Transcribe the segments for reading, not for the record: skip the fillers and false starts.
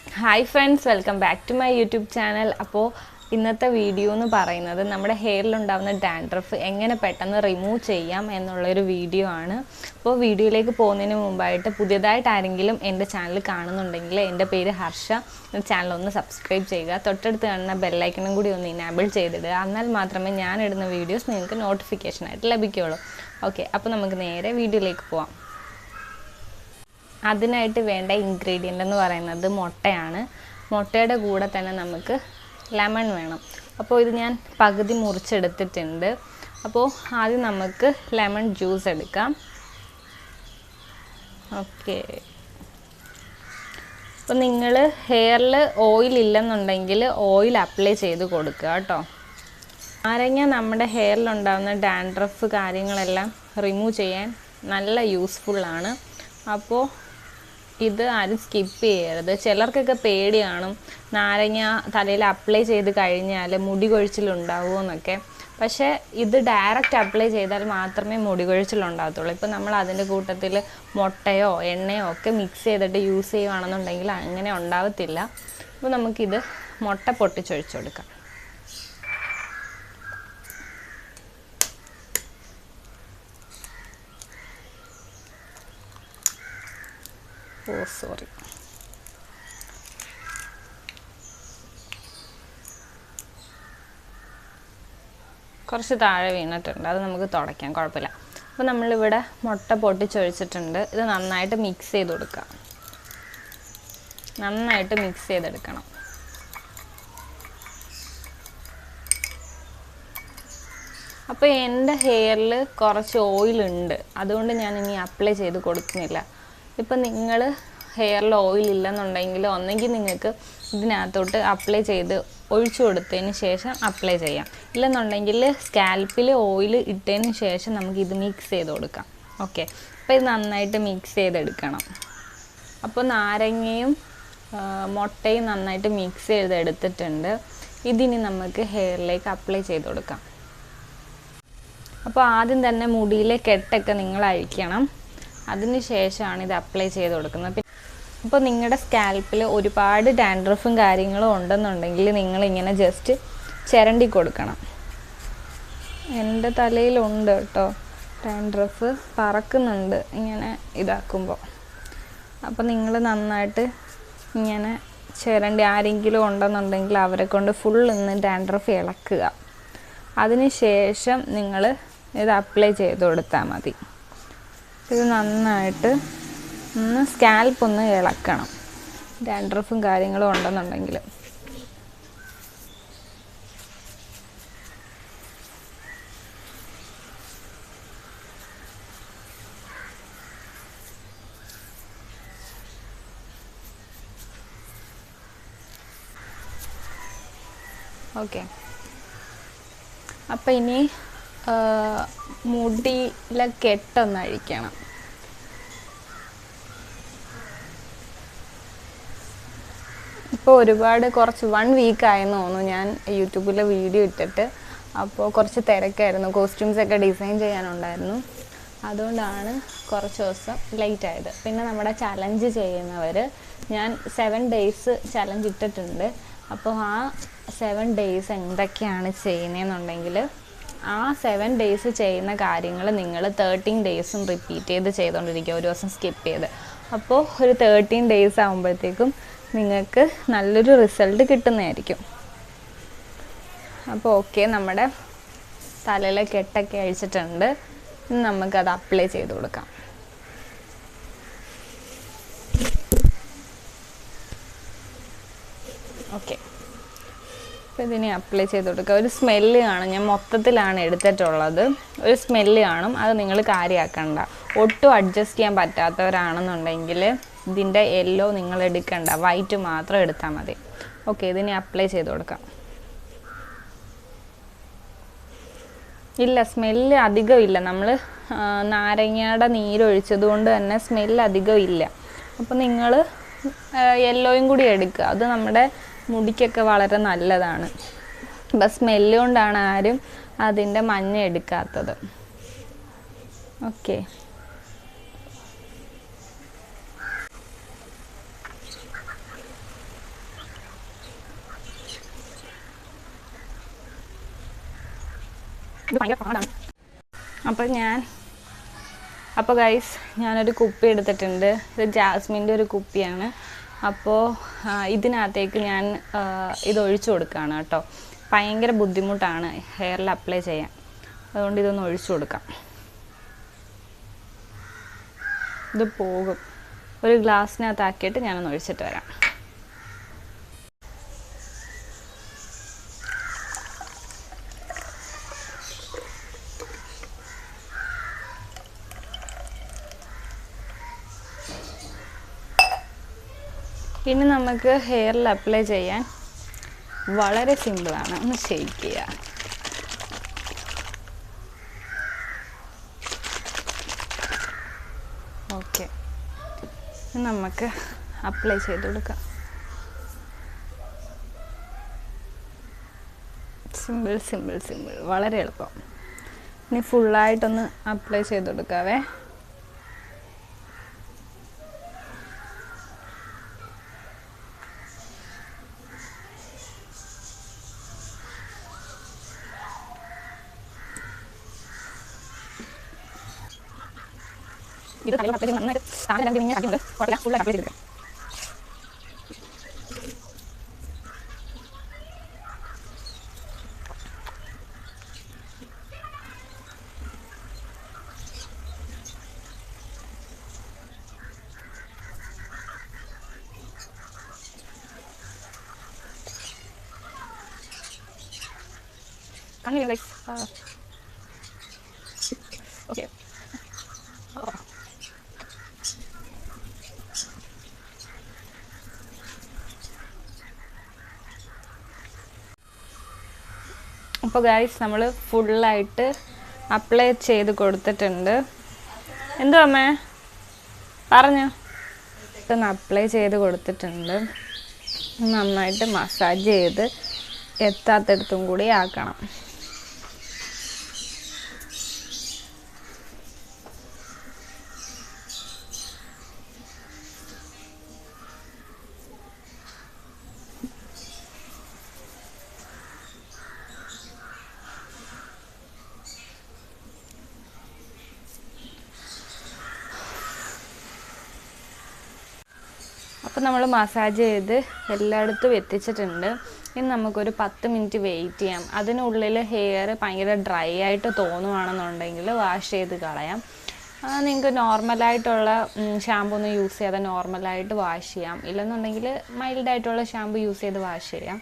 Hi friends, welcome back to my YouTube channel. അപ്പോൾ ഇന്നത്തെ video എന്ന് പറയുന്നത് നമ്മുടെ ഹെയറിൽ ഉണ്ടാകുന്ന ഡാൻഡ്രഫ് എങ്ങനെ പെട്ടെന്ന് റിമൂവ് ചെയ്യാം എന്നുള്ളൊരു വീഡിയോ ആണ്. അപ്പോൾ വീഡിയോയിലേക്ക് പോകുന്നതിന് മുമ്പായിട്ട് പുതിയതായിട്ട് ആരെങ്കിലും എൻ്റെ ചാനൽ കാണുന്നുണ്ടെങ്കിൽ എൻ്റെ പേര് ഹർഷ. ചാനൽ ഒന്ന് സബ്സ്ക്രൈബ് ചെയ്യുക, തൊട്ടടുത്ത് കാണുന്ന ബെല്ലൈക്കണും കൂടി ഒന്ന് ഇനാബിൾ ചെയ്തിടുക. എന്നാൽ മാത്രമേ ഞാൻ ഇടുന്ന വീഡിയോസ് നിങ്ങൾക്ക് നോട്ടിഫിക്കേഷനായിട്ട് ലഭിക്കുകയുള്ളൂ. ഓക്കെ, അപ്പോൾ നമുക്ക് നേരെ വീഡിയോയിലേക്ക് പോവാം. അതിനായിട്ട് വേണ്ട ഇൻഗ്രീഡിയൻ്റ് എന്ന് പറയുന്നത് മുട്ടയാണ്. മുട്ടയുടെ കൂടെ തന്നെ നമുക്ക് ലെമൺ വേണം. അപ്പോൾ ഇത് ഞാൻ പകുതി മുറിച്ചെടുത്തിട്ടുണ്ട്. അപ്പോൾ ആദ്യം നമുക്ക് ലെമൺ ജ്യൂസ് എടുക്കാം. ഓക്കെ, അപ്പോൾ നിങ്ങൾ ഹെയറിൽ ഓയിൽ ഇല്ലെന്നുണ്ടെങ്കിൽ ഓയിൽ അപ്ലൈ ചെയ്ത് കൊടുക്കുക കേട്ടോ. നാരങ്ങ നമ്മുടെ ഹെയറിലുണ്ടാകുന്ന ഡാൻഡ്രഫ് കാര്യങ്ങളെല്ലാം റിമൂവ് ചെയ്യാൻ നല്ല യൂസ്ഫുള്ളാണ്. അപ്പോൾ ഇത് ആരും സ്കിപ്പ് ചെയ്യരുത്. ചിലർക്കൊക്കെ പേടി കാണും, നാരങ്ങ തലയിൽ അപ്ലൈ ചെയ്ത് കഴിഞ്ഞാൽ മുടി കൊഴിച്ചിലുണ്ടാവുമോ എന്നൊക്കെ. പക്ഷേ ഇത് ഡയറക്റ്റ് അപ്ലൈ ചെയ്താൽ മാത്രമേ മുടി കൊഴിച്ചിലുണ്ടാകത്തുള്ളൂ. ഇപ്പോൾ നമ്മൾ അതിൻ്റെ കൂട്ടത്തിൽ മുട്ടയോ എണ്ണയോ ഒക്കെ മിക്സ് ചെയ്തിട്ട് യൂസ് ചെയ്യുകയാണെന്നുണ്ടെങ്കിൽ അങ്ങനെ ഉണ്ടാവത്തില്ല. അപ്പോൾ നമുക്കിത് മുട്ട പൊട്ടിച്ചൊഴിച്ചു കൊടുക്കാം. സോറി, കുറച്ച് താഴെ വീണിട്ടുണ്ട്, അത് നമുക്ക് തുടയ്ക്കാം, കുഴപ്പമില്ല. അപ്പോൾ നമ്മളിവിടെ മുട്ട പൊട്ടിച്ചൊഴിച്ചിട്ടുണ്ട്. ഇത് നന്നായിട്ട് മിക്സ് ചെയ്ത് കൊടുക്കുക. നന്നായിട്ട് മിക്സ് ചെയ്തെടുക്കണം. അപ്പോൾ എൻ്റെ ഹെയറിൽ കുറച്ച് ഓയിലുണ്ട്, അതുകൊണ്ട് ഞാൻ ഇനി അപ്ലൈ ചെയ്ത് കൊടുക്കുന്നില്ല. ഇപ്പം നിങ്ങൾ ഹെയറിൽ ഓയിൽ ഇല്ലെന്നുണ്ടെങ്കിൽ ഒന്നെങ്കിൽ നിങ്ങൾക്ക് ഇതിനകത്തോട്ട് അപ്ലൈ ചെയ്ത് ഒഴിച്ചു കൊടുത്തതിന് ശേഷം അപ്ലൈ ചെയ്യാം. ഇല്ലെന്നുണ്ടെങ്കിൽ സ്കാൽപ്പിൽ ഓയിൽ ഇട്ടതിന് ശേഷം നമുക്കിത് മിക്സ് ചെയ്ത് കൊടുക്കാം. ഓക്കെ, അപ്പോൾ ഇത് നന്നായിട്ട് മിക്സ് ചെയ്തെടുക്കണം. അപ്പോൾ നാരങ്ങയും മുട്ടയും നന്നായിട്ട് മിക്സ് ചെയ്തെടുത്തിട്ടുണ്ട്. ഇതിനി നമുക്ക് ഹെയറിലേക്ക് അപ്ലൈ ചെയ്ത് കൊടുക്കാം. അപ്പോൾ ആദ്യം തന്നെ മുടിയിലെ കെട്ടൊക്കെ നിങ്ങൾ അഴിക്കണം. അതിന് ശേഷമാണ് ഇത് അപ്ലൈ ചെയ്ത് കൊടുക്കുന്നത്. അപ്പോൾ നിങ്ങളുടെ സ്കാൽപ്പിൽ ഒരുപാട് ഡാൻഡ്രഫും കാര്യങ്ങളും ഉണ്ടെന്നുണ്ടെങ്കിൽ നിങ്ങളിങ്ങനെ ജസ്റ്റ് ചിരണ്ടി കൊടുക്കണം. എൻ്റെ തലയിലുണ്ട് കേട്ടോ ഡാൻഡ്രഫ്, പറക്കുന്നുണ്ട് ഇങ്ങനെ ഇതാക്കുമ്പോൾ. അപ്പോൾ നിങ്ങൾ നന്നായിട്ട് ഇങ്ങനെ ചിരണ്ടി, ആരെങ്കിലും ഉണ്ടെന്നുണ്ടെങ്കിൽ അവരെ കൊണ്ട് ഫുൾ ഇന്ന് ഡാൻഡ്രഫ് ഇളക്കുക. അതിന് ശേഷം നിങ്ങൾ ഇത് അപ്ലൈ ചെയ്ത് കൊടുത്താൽ മതി. ഇത് നന്നായിട്ട് ഒന്ന് സ്കാൽപ്പ് ഒന്ന് ഇളക്കണം, ഡാൻഡ്രഫും കാര്യങ്ങളും ഉണ്ടെന്നുണ്ടെങ്കിൽ. ഓക്കെ, അപ്പം ഇനി മുടിയിലെ കെട്ടൊന്ന് അഴിക്കണം. ഇപ്പോൾ കുറച്ച് 1 വീക്കായെന്ന് തോന്നുന്നു ഞാൻ യൂട്യൂബിൽ വീഡിയോ ഇട്ടിട്ട്. അപ്പോൾ കുറച്ച് തിരക്കായിരുന്നു, കോസ്റ്റ്യൂംസൊക്കെ ഡിസൈൻ ചെയ്യാനുണ്ടായിരുന്നു, അതുകൊണ്ടാണ് കുറച്ച് ദിവസം ലേറ്റ് ആയത്. പിന്നെ നമ്മുടെ ചലഞ്ച് ചെയ്യുന്നവർ, ഞാൻ 7 ഡേയ്സ് ചലഞ്ച് ഇട്ടിട്ടുണ്ട്. അപ്പോൾ ആ 7 ഡേയ്സ് എന്തൊക്കെയാണ് ചെയ്യുന്നതെന്നുണ്ടെങ്കിൽ ആ 7 ഡേയ്സ് ചെയ്യുന്ന കാര്യങ്ങൾ നിങ്ങൾ 13 ഡേയ്സും റിപ്പീറ്റ് ചെയ്തുകൊണ്ടിരിക്കുക, ഒരു ദിവസം സ്കിപ്പ് ചെയ്ത്. അപ്പോൾ ഒരു 13 ഡേയ്സ് ആകുമ്പോഴത്തേക്കും നിങ്ങൾക്ക് നല്ലൊരു റിസൾട്ട് കിട്ടുന്നതായിരിക്കും. അപ്പോൾ ഓക്കെ, നമ്മുടെ തലയിലെ കെട്ടൊക്കെ അഴിച്ചിട്ടുണ്ട്. ഇനി നമുക്കത് അപ്ലൈ ചെയ്ത് കൊടുക്കാം. ഓക്കെ, അപ്പോൾ ഇതിനെ അപ്ലൈ ചെയ്ത് കൊടുക്കുക. ഒരു സ്മെല്ല് കാണും, ഞാൻ മൊത്തത്തിലാണ് എടുത്തിട്ടുള്ളത്. ഒരു സ്മെല്ല് കാണും, അത് നിങ്ങൾ കാര്യമാക്കണ്ട. ഒട്ടും അഡ്ജസ്റ്റ് ചെയ്യാൻ പറ്റാത്തവരാണെന്നുണ്ടെങ്കിൽ ഇതിൻ്റെ യെല്ലോ നിങ്ങൾ എടുക്കണ്ട, വൈറ്റ് മാത്രം എടുത്താൽ മതി. ഓക്കെ, ഇതിനെ അപ്ലൈ ചെയ്ത് കൊടുക്കാം. ഇല്ല, സ്മെല്ല് അധികം ഇല്ല. നമ്മൾ നാരങ്ങയുടെ നീരൊഴിച്ചത് കൊണ്ട് തന്നെ സ്മെല്ല് അധികം ഇല്ല. അപ്പോൾ നിങ്ങൾ യെല്ലോയും കൂടി എടുക്കുക, അത് നമ്മുടെ മുടിക്കൊക്കെ വളരെ നല്ലതാണ്. അപ്പം സ്മെല്ല് കൊണ്ടാണ് ആരും അതിൻ്റെ മഞ്ഞ എടുക്കാത്തത്. ഓക്കെ, ഇത് ഭയങ്കര പാടാണ്. അപ്പോൾ ഗൈസ് ഞാനൊരു കുപ്പി എടുത്തിട്ടുണ്ട്. ഇത് ജാസ്മിൻ്റെ ഒരു കുപ്പിയാണ്. അപ്പോൾ ഇതിനകത്തേക്ക് ഞാൻ ഇത് ഒഴിച്ചു കൊടുക്കുകയാണ് കേട്ടോ. ഭയങ്കര ബുദ്ധിമുട്ടാണ് ഹെയറിൽ അപ്ലൈ ചെയ്യാൻ, അതുകൊണ്ട് ഇതൊന്ന് ഒഴിച്ചു കൊടുക്കാം. ഇത് പോകും. ഒരു ഗ്ലാസ്സിനകത്താക്കിയിട്ട് ഞാനൊന്ന് ഒഴിച്ചിട്ട് വരാം. ഇനി നമുക്ക് ഹെയറിൽ അപ്ലൈ ചെയ്യാൻ വളരെ സിമ്പിളാണ്. ഒന്ന് ഷെയ്ക്ക് ചെയ്യുക. ഓക്കെ, നമുക്ക് അപ്ലൈ ചെയ്ത് കൊടുക്കാം. സിമ്പിൾ സിമ്പിൾ സിമ്പിൾ, വളരെ എളുപ്പം. ഇനി ഫുള്ളായിട്ടൊന്ന് അപ്ലൈ ചെയ്ത് കൊടുക്കാവേ. ഇത് തലയിൽ അപ്ലൈ ചെയ്യുമ്പോൾ നന്നായിട്ട് താഴെ രണ്ട് ഇങ്ങനെ ആക്കിയുണ്ട്. കുഴപ്പമില്ല, ഫുള്ളായി അപ്ലൈ ചെയ്തെടുക്കാം. കണ്ണില്ല ഗൈസ്. ഓക്കെ, അപ്പോൾ ഗൈസ് നമ്മൾ ഫുള്ളായിട്ട് അപ്ലൈ ചെയ്ത് കൊടുത്തിട്ടുണ്ട്. എന്തുവാ അമ്മേ പറഞ്ഞു? ഒന്ന് അപ്ലൈ ചെയ്ത് കൊടുത്തിട്ടുണ്ട്. നന്നായിട്ട് മസാജ് ചെയ്ത് എത്താത്തിടത്തും കൂടി ആക്കണം. അപ്പോൾ നമ്മൾ മസാജ് ചെയ്ത് എല്ലായിടത്തും എത്തിച്ചിട്ടുണ്ട്. ഇനി നമുക്കൊരു 10 മിനിറ്റ് വെയിറ്റ് ചെയ്യാം. അതിനുള്ളിൽ ഹെയർ ഭയങ്കര ഡ്രൈ ആയിട്ട് തോന്നുവാണെന്നുണ്ടെങ്കിൽ വാഷ് ചെയ്ത് കളയാം. നിങ്ങൾക്ക് നോർമലായിട്ടുള്ള ഷാമ്പു ഒന്നും യൂസ് ചെയ്യാതെ നോർമലായിട്ട് വാഷ് ചെയ്യാം. ഇല്ലെന്നുണ്ടെങ്കിൽ മൈൽഡായിട്ടുള്ള ഷാമ്പു യൂസ് ചെയ്ത് വാഷ് ചെയ്യാം.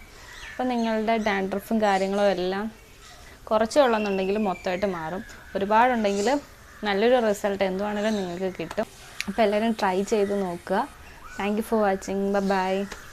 അപ്പോൾ നിങ്ങളുടെ ഡാൻഡ്രഫും കാര്യങ്ങളും എല്ലാം കുറച്ചേ ഉള്ളെന്നുണ്ടെങ്കിൽ മൊത്തമായിട്ട് മാറും. ഒരുപാടുണ്ടെങ്കിൽ നല്ലൊരു റിസൾട്ട് എന്തുവാണെങ്കിലും നിങ്ങൾക്ക് കിട്ടും. അപ്പോൾ എല്ലാവരും ട്രൈ ചെയ്ത് നോക്കുക. Thank you for watching. Bye bye.